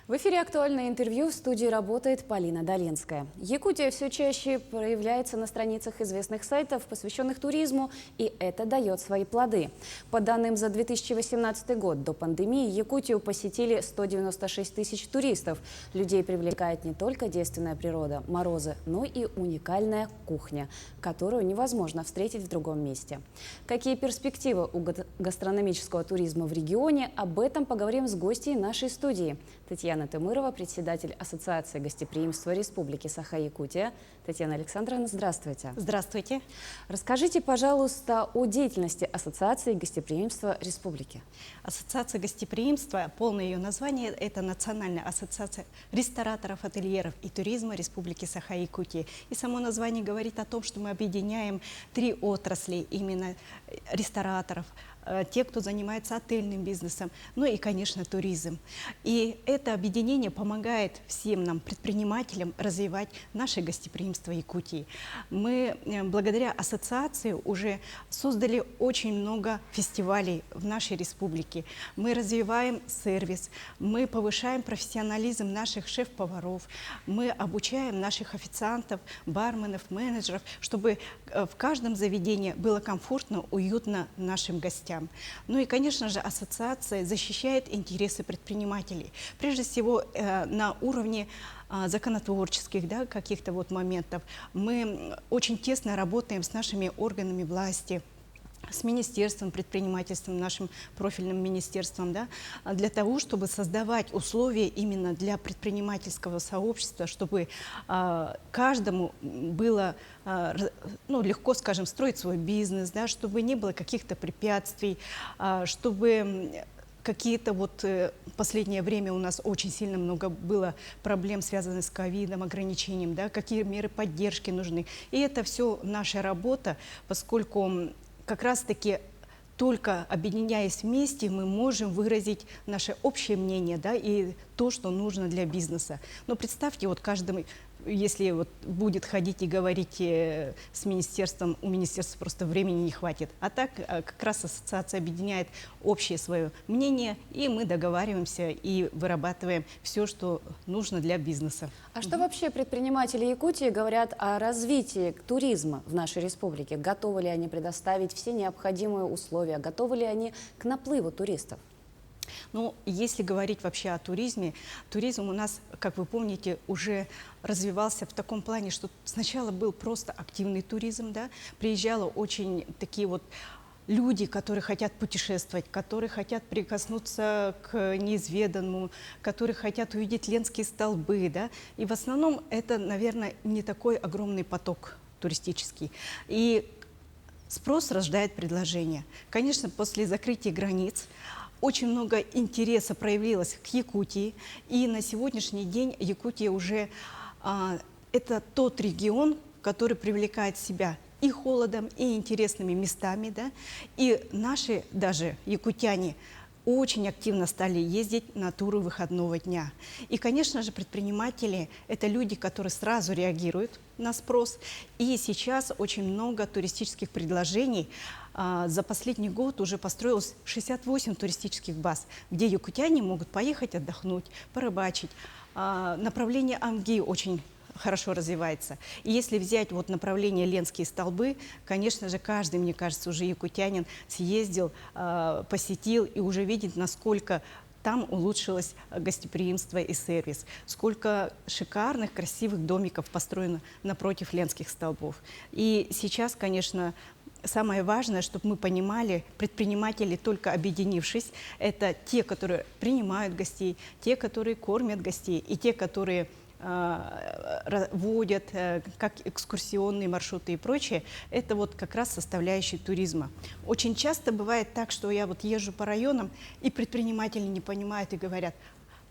В эфире «Актуальное интервью», в студии работает Полина Долинская. Якутия все чаще проявляется на страницах известных сайтов, посвященных туризму, и это дает свои плоды. По данным за 2018 год, до пандемии Якутию посетили 196 тысяч туристов. Людей привлекает не только девственная природа, морозы, но и уникальная кухня, которую невозможно встретить в другом месте. Какие перспективы у гастрономического туризма в регионе? Об этом поговорим с гостьей нашей студии. Татьяна Тымырова, председатель Ассоциации гостеприимства Республики Саха-Якутия. Татьяна Александровна, здравствуйте. Здравствуйте. Расскажите, пожалуйста, о деятельности Ассоциации гостеприимства Республики. Ассоциация гостеприимства, полное ее название, это Национальная ассоциация рестораторов, ательеров и туризма Республики Саха-Якутия. И само название говорит о том, что мы объединяем три отрасли именно рестораторов, те, кто занимается отельным бизнесом, ну и, конечно, туризм. И это объединение помогает всем нам, предпринимателям, развивать наше гостеприимство Якутии. Мы благодаря ассоциации уже создали очень много фестивалей в нашей республике. Мы развиваем сервис, мы повышаем профессионализм наших шеф-поваров, мы обучаем наших официантов, барменов, менеджеров, чтобы в каждом заведении было комфортно, уютно нашим гостям. Ну и, конечно же, ассоциация защищает интересы предпринимателей. Прежде всего, на уровне законотворческих, да, каких-то вот моментов. Мы очень тесно работаем с нашими органами власти, с Министерством предпринимательства, нашим профильным министерством, да, для того, чтобы создавать условия именно для предпринимательского сообщества, чтобы каждому было легко, скажем, строить свой бизнес, да, чтобы не было каких-то препятствий, чтобы какие-то вот последнее время у нас очень сильно много было проблем, связанных с ковидом, ограничением, да, какие меры поддержки нужны. И это все наша работа, поскольку как раз-таки только объединяясь вместе, мы можем выразить наше общее мнение, да, и то, что нужно для бизнеса. Но представьте, вот каждому, если вот будет ходить и говорить с министерством, у министерства просто времени не хватит. А так как раз ассоциация объединяет общее свое мнение, и мы договариваемся и вырабатываем все, что нужно для бизнеса. А что вообще предприниматели Якутии говорят о развитии туризма в нашей республике? Готовы ли они предоставить все необходимые условия? Готовы ли они к наплыву туристов? Ну, если говорить вообще о туризме, туризм у нас, как вы помните, уже развивался в таком плане, что сначала был просто активный туризм, да, приезжало очень такие вот люди, которые хотят путешествовать, которые хотят прикоснуться к неизведанному, которые хотят увидеть Ленские столбы, да, и в основном это, наверное, не такой огромный поток туристический. И спрос рождает предложение. Конечно, после закрытия границ очень много интереса проявилось к Якутии, и на сегодняшний день Якутия уже это тот регион, который привлекает себя и холодом, и интересными местами, да? И наши даже якутяне очень активно стали ездить на туры выходного дня. И, конечно же, предприниматели – это люди, которые сразу реагируют на спрос. И сейчас очень много туристических предложений. За последний год уже построилось 68 туристических баз, где якутяне могут поехать отдохнуть, порыбачить. Направление Амги очень хорошо развивается. И если взять вот направление Ленские столбы, конечно же, каждый, мне кажется, уже якутянин съездил, посетил и уже видит, насколько там улучшилось гостеприимство и сервис, сколько шикарных, красивых домиков построено напротив Ленских столбов. И сейчас, конечно, самое важное, чтобы мы понимали, предприниматели, только объединившись, это те, которые принимают гостей, те, которые кормят гостей, и те, которые водят, как экскурсионные маршруты и прочее, это вот как раз составляющая туризма. Очень часто бывает так, что я вот езжу по районам, и предприниматели не понимают и говорят,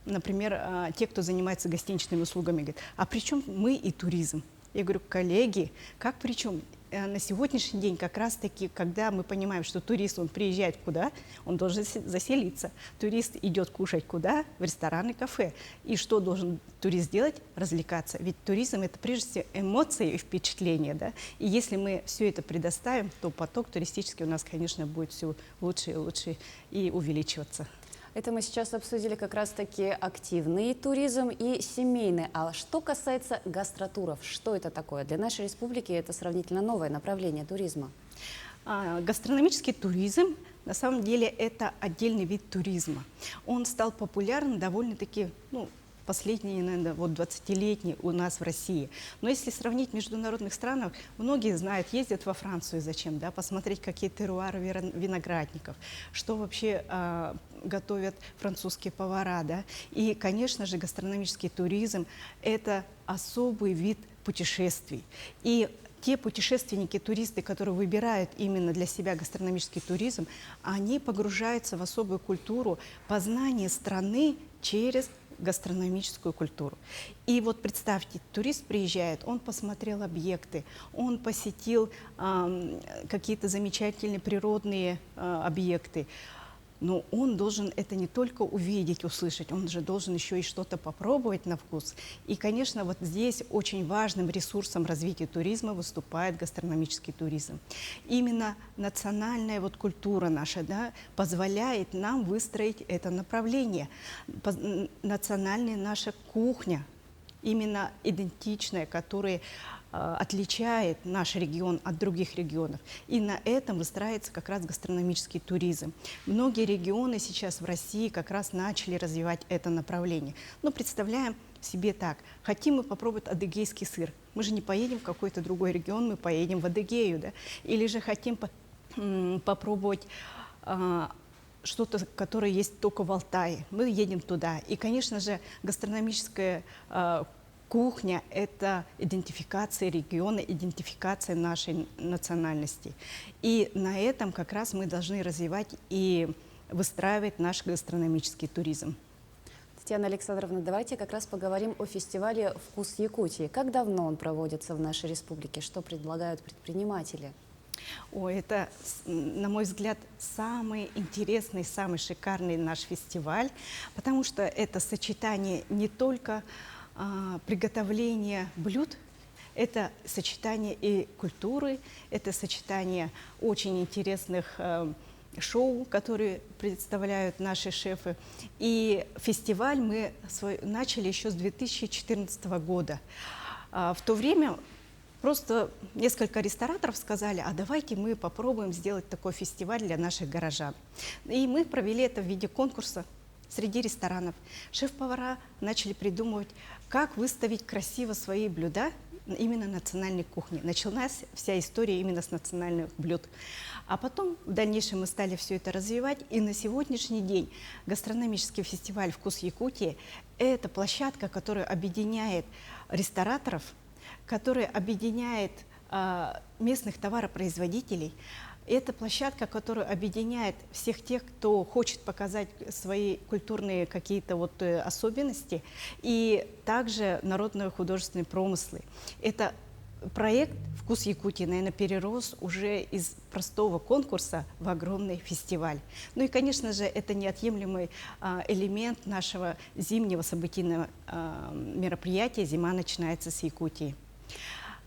например, те, кто занимается гостиничными услугами, говорят, а при чем мы и туризм? Я говорю, коллеги, как при чем? На сегодняшний день как раз-таки, когда мы понимаем, что турист, он приезжает куда, он должен заселиться. Турист идет кушать куда? В рестораны, кафе. И что должен турист делать? Развлекаться. Ведь туризм – это прежде всего эмоции и впечатления. Да? И если мы все это предоставим, то поток туристический у нас, конечно, будет все лучше и лучше и увеличиваться. Это мы сейчас обсудили как раз-таки активный туризм и семейный. А что касается гастротуров, что это такое? Для нашей республики это сравнительно новое направление туризма. Гастрономический туризм, на самом деле, это отдельный вид туризма. Он стал популярным довольно-таки, последние, наверное, 20-летние у нас в России. Но если сравнить в международных странах, многие знают, ездят во Францию зачем, да, посмотреть, какие теруары виноградников, что вообще готовят французские повара, да. И, конечно же, гастрономический туризм – это особый вид путешествий. И те путешественники, туристы, которые выбирают именно для себя гастрономический туризм, они погружаются в особую культуру познания страны через гастрономическую культуру. И вот представьте, турист приезжает, он посмотрел объекты, он посетил какие-то замечательные природные объекты, но он должен это не только увидеть, услышать, он же должен еще и что-то попробовать на вкус. И, конечно, вот здесь очень важным ресурсом развития туризма выступает гастрономический туризм. Именно национальная культура наша, да, позволяет нам выстроить это направление. Национальная наша кухня, именно идентичная, которая отличает наш регион от других регионов. И на этом выстраивается как раз гастрономический туризм. Многие регионы сейчас в России как раз начали развивать это направление. Но представляем себе так, хотим мы попробовать адыгейский сыр. Мы же не поедем в какой-то другой регион, мы поедем в Адыгею, да? Или же хотим попробовать что-то, которое есть только в Алтае. Мы едем туда. И, конечно же, гастрономическая кухня – это идентификация региона, идентификация нашей национальности. И на этом как раз мы должны развивать и выстраивать наш гастрономический туризм. Татьяна Александровна, давайте как раз поговорим о фестивале «Вкус Якутии». Как давно он проводится в нашей республике? Что предлагают предприниматели? Это, на мой взгляд, самый интересный, самый шикарный наш фестиваль, потому что это сочетание не только приготовления блюд, это сочетание и культуры, это сочетание очень интересных шоу, которые представляют наши шефы. И фестиваль мы начали еще с 2014 года. В то время просто несколько рестораторов сказали, а давайте мы попробуем сделать такой фестиваль для наших горожан. И мы провели это в виде конкурса среди ресторанов. Шеф-повара начали придумывать, как выставить красиво свои блюда именно национальной кухни. Началась вся история именно с национальных блюд. А потом в дальнейшем мы стали все это развивать. И на сегодняшний день гастрономический фестиваль «Вкус Якутии» – это площадка, которая объединяет рестораторов, которая объединяет местных товаропроизводителей. Это площадка, которая объединяет всех тех, кто хочет показать свои культурные какие-то особенности, и также народные художественные промыслы. Это проект «Вкус Якутии», наверное, перерос уже из простого конкурса в огромный фестиваль. Ну и, конечно же, это неотъемлемый элемент нашего зимнего событийного мероприятия «Зима начинается с Якутии».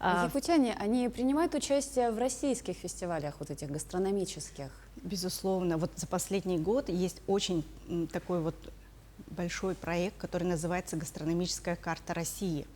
Якутяне, они принимают участие в российских фестивалях, этих гастрономических? Безусловно. За последний год есть очень такой большой проект, который называется «Гастрономическая карта России».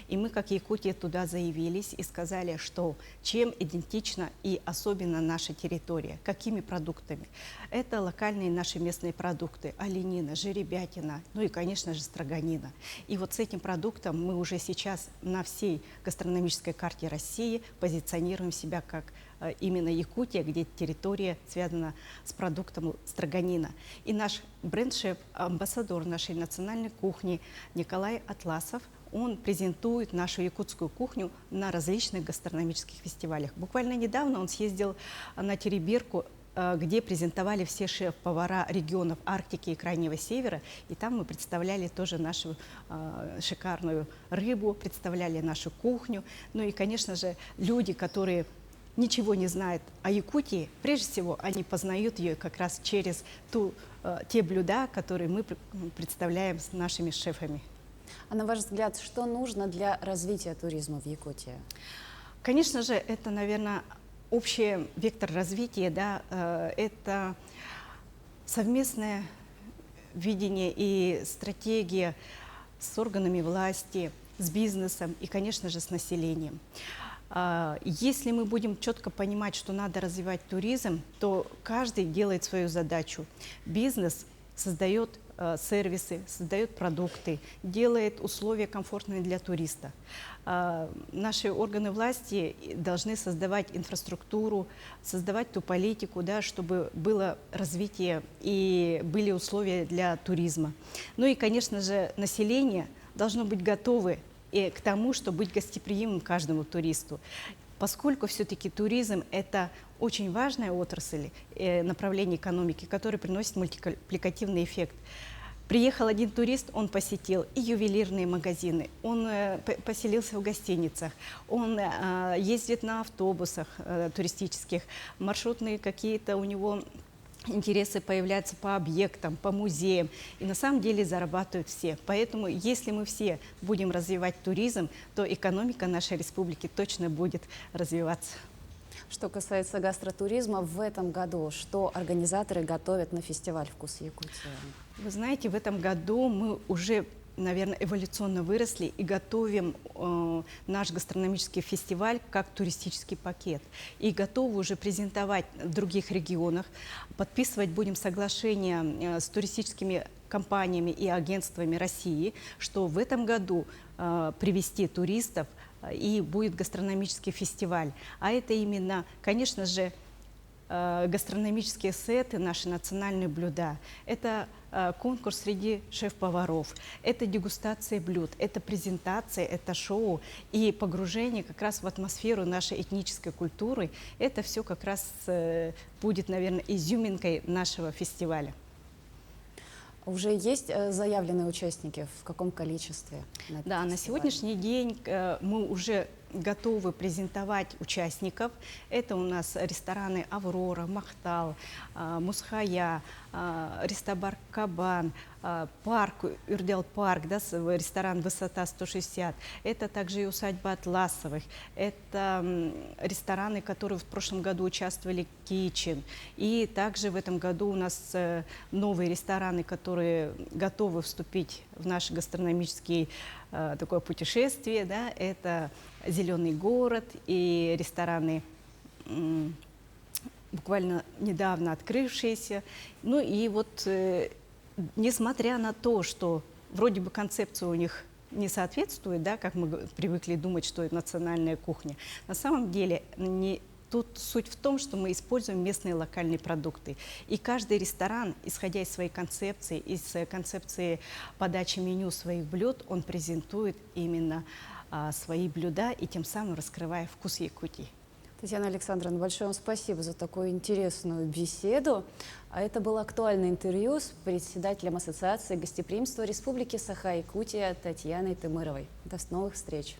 И мы, как Якутия, туда заявились и сказали, что чем идентична и особенно наша территория, какими продуктами. Это локальные наши местные продукты: оленина, жеребятина, ну и, конечно же, строганина. И с этим продуктом мы уже сейчас на всей гастрономической карте России позиционируем себя как именно Якутия, где территория связана с продуктом строганина. И наш бренд-шеф, амбассадор нашей национальной кухни Николай Атласов, он презентует нашу якутскую кухню на различных гастрономических фестивалях. Буквально недавно он съездил на Тереберку, где презентовали все шеф-повара регионов Арктики и Крайнего Севера. И там мы представляли тоже нашу шикарную рыбу, представляли нашу кухню. Ну и, конечно же, люди, которые ничего не знают о Якутии, прежде всего, они познают ее как раз через те блюда, которые мы представляем с нашими шефами. А на ваш взгляд, что нужно для развития туризма в Якутии? Конечно же, это, наверное, общий вектор развития, да, это совместное видение и стратегия с органами власти, с бизнесом и, конечно же, с населением. Если мы будем четко понимать, что надо развивать туризм, то каждый делает свою задачу. Бизнес создает сервисы, создает продукты, делает условия комфортные для туриста. Наши органы власти должны создавать инфраструктуру, создавать ту политику, да, чтобы было развитие и были условия для туризма. Ну и, конечно же, население должно быть готовы и к тому, чтобы быть гостеприимным каждому туристу. Поскольку все-таки туризм – это очень важная отрасль, направление экономики, которое приносит мультипликативный эффект. Приехал один турист, он посетил и ювелирные магазины, он поселился в гостиницах, он ездит на автобусах туристических, маршрутные какие-то у него интересы появляются по объектам, по музеям. И на самом деле зарабатывают все. Поэтому, если мы все будем развивать туризм, то экономика нашей республики точно будет развиваться. Что касается гастротуризма, в этом году что организаторы готовят на фестиваль «Вкус Якутии»? Вы знаете, в этом году мы уже, наверное, эволюционно выросли и готовим наш гастрономический фестиваль как туристический пакет. И готовы уже презентовать в других регионах. Подписывать будем соглашения с туристическими компаниями и агентствами России, что в этом году привести туристов и будет гастрономический фестиваль. А это именно, конечно же, гастрономические сеты, наши национальные блюда. Это конкурс среди шеф-поваров, это дегустация блюд, это презентация, это шоу и погружение как раз в атмосферу нашей этнической культуры. Это все как раз будет, наверное, изюминкой нашего фестиваля. Уже есть заявленные участники? В каком количестве? Да, на сегодняшний день мы уже готовы презентовать участников. Это у нас рестораны «Аврора», «Махтал», «Мусхая», рестобар «Кабан», парк, Юрдел парк, да, ресторан «Высота 160». Это также и усадьба Атласовых. Это рестораны, которые в прошлом году участвовали «Китчен». И также в этом году у нас новые рестораны, которые готовы вступить в наш гастрономический такое путешествие. Да, это «Зеленый город» и рестораны буквально недавно открывшиеся. Ну и вот, несмотря на то, что вроде бы концепция у них не соответствует, да, как мы привыкли думать, что это национальная кухня, на самом деле тут суть в том, что мы используем местные локальные продукты. И каждый ресторан, исходя из своей концепции, из концепции подачи меню своих блюд, он презентует именно свои блюда и тем самым раскрывая вкус Якутии. Татьяна Александровна, большое вам спасибо за такую интересную беседу. А это было актуальное интервью с председателем Ассоциации гостеприимства Республики Саха-Якутия Татьяной Тымыровой. До новых встреч!